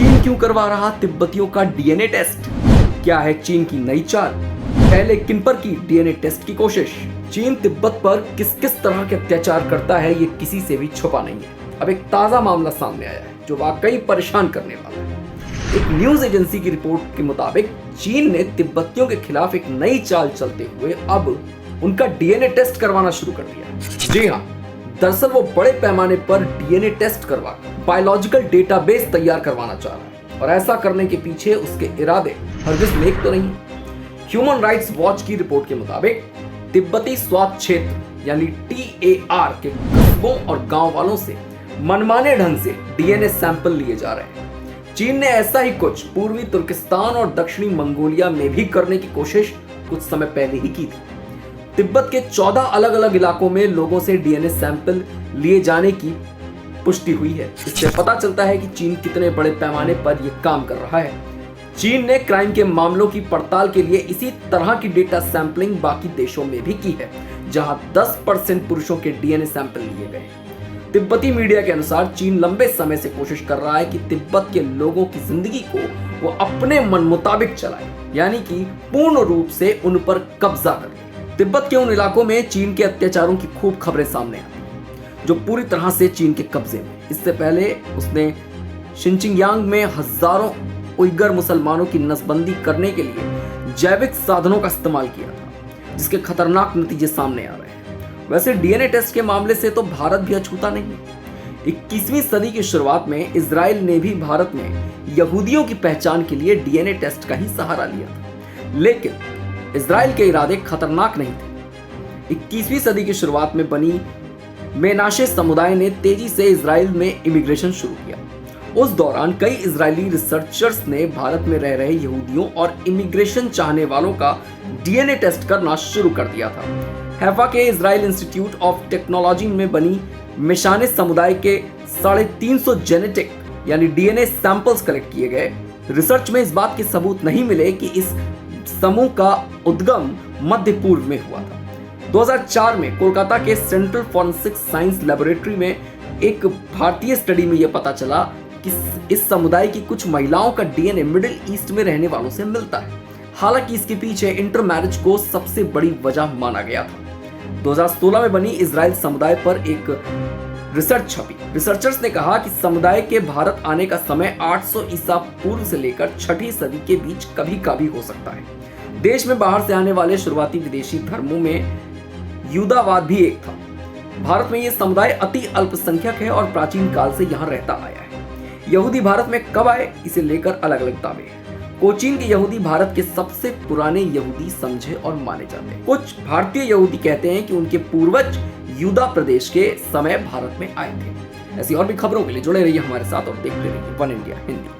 चीन क्यों करवा रहा तिब्बतियों का डीएनए टेस्ट? क्या है चीन की नई चाल? पहले किन पर की डीएनए टेस्ट की कोशिश? चीन तिब्बत पर किस किस तरह के अत्याचार करता है ये किसी से भी छुपा नहीं है। अब एक ताजा मामला सामने आया है जो वाकई परेशान करने वाला है। एक न्यूज एजेंसी की रिपोर्ट के मुताबिक चीन ने तिब्बतियों के खिलाफ एक नई चाल चलते हुए अब उनका डीएनए टेस्ट करवाना शुरू कर दिया। जी हाँ, दरअसल वो बड़े पैमाने पर डीएनए टेस्ट करवा बायोलॉजिकल डेटाबेस तैयार करवाना चाह रहा है और ऐसा करने के पीछे उसके इरादे हरगिज नेक तो नहीं। ह्यूमन राइट्स वॉच की रिपोर्ट के मुताबिक तिब्बती स्वास्थ्य क्षेत्र यानी TAR के कस्बों और गांव वालों से मनमाने ढंग से डीएनए सैंपल लिए जा रहे हैं। चीन ने ऐसा ही कुछ पूर्वी तुर्किस्तान और दक्षिणी मंगोलिया में भी करने की कोशिश कुछ समय पहले ही की थी। तिब्बत के 14 अलग अलग इलाकों में लोगों से डीएनए सैंपल लिए जाने की पुष्टि हुई है। इससे पता चलता है कि चीन कितने बड़े पैमाने पर यह काम कर रहा है। चीन ने क्राइम के मामलों की पड़ताल के लिए इसी तरह की डेटा सैंपलिंग बाकी देशों में भी की है, जहां 10% पुरुषों के डीएनए सैंपल लिए गए। तिब्बती मीडिया के अनुसार चीन लंबे समय से कोशिश कर रहा है कि तिब्बत के लोगों की जिंदगी को वो अपने मन मुताबिक चलाए, यानी कि पूर्ण रूप से उन पर कब्जा करे। तिब्बत के उन इलाकों में चीन के अत्याचारों की खूब खबरें सामने आती हैं जो पूरी तरह से चीन के कब्जे में। इससे पहले उसने शिनचियांग में हजारों उइगर मुसलमानों की नसबंदी करने के लिए जैविक साधनों का इस्तेमाल किया था, जिसके खतरनाक नतीजे सामने आ रहे हैं। वैसे डीएनए टेस्ट के मामले से तो भारत भी अछूता नहीं है। 21वीं सदी की शुरुआत में इजराइल ने भी भारत में यहूदियों की पहचान के लिए डीएनए टेस्ट का ही सहारा लिया था, लेकिन इजराइल के इरादे खतरनाक नहीं थे। 21वीं सदी की शुरुआत में बनी मेनाशे समुदाय ने तेजी से इजराइल में इमिग्रेशन शुरू किया। उस दौरान कई इजरायली रिसर्चर्स ने भारत में रह रहे यहूदियों और इमिग्रेशन चाहने वालों का डीएनए टेस्ट करना शुरू कर दिया था। हैफा के इजराइल इंस्टीट्यूट ऑफ टेक्नोलॉजी में बनी मेशाने समुदाय के 350 जेनेटिक यानी डीएनए सैंपल्स कलेक्ट किए गए। रिसर्च में इस बात के सबूत नहीं मिले कि इस समूह का उद्गम मध्य पूर्व में हुआ था। 2004 में कोलकाता के सेंट्रल फॉरेंसिक साइंस लैबोरेटरी में एक भारतीय स्टडी में यह पता चला कि इस समुदाय की कुछ महिलाओं का डीएनए मिडिल ईस्ट में रहने वालों से मिलता है। हालांकि इसके पीछे इंटरमैरिज को सबसे बड़ी वजह माना गया था। 2016 में बनी इजराइल समुदाय पर एक रिसर्च छपी। रिसर्चर्स ने कहा कि समुदाय के भारत आने का समय 800 ईसा पूर्व से लेकर 6वीं सदी के बीच कभी कभी हो सकता है। देश में बाहर से आने वाले शुरुआती विदेशी धर्मों में युदावाद भी एक था। भारत में यह समुदाय अति अल्पसंख्यक है और प्राचीन काल से यहाँ रहता आया है। यहूदी भारत में कब आए, इसे लेकर अलग अलग दावे हैं। कोचीन के यहूदी भारत के सबसे पुराने यहूदी समझे और माने जाते हैं। कुछ भारतीय यहूदी कहते हैं कि उनके पूर्वज यूदा प्रदेश के समय भारत में आए थे। ऐसी और भी खबरों के लिए जुड़े रहिए हमारे साथ और देखते रहिए वन इंडिया हिंदी।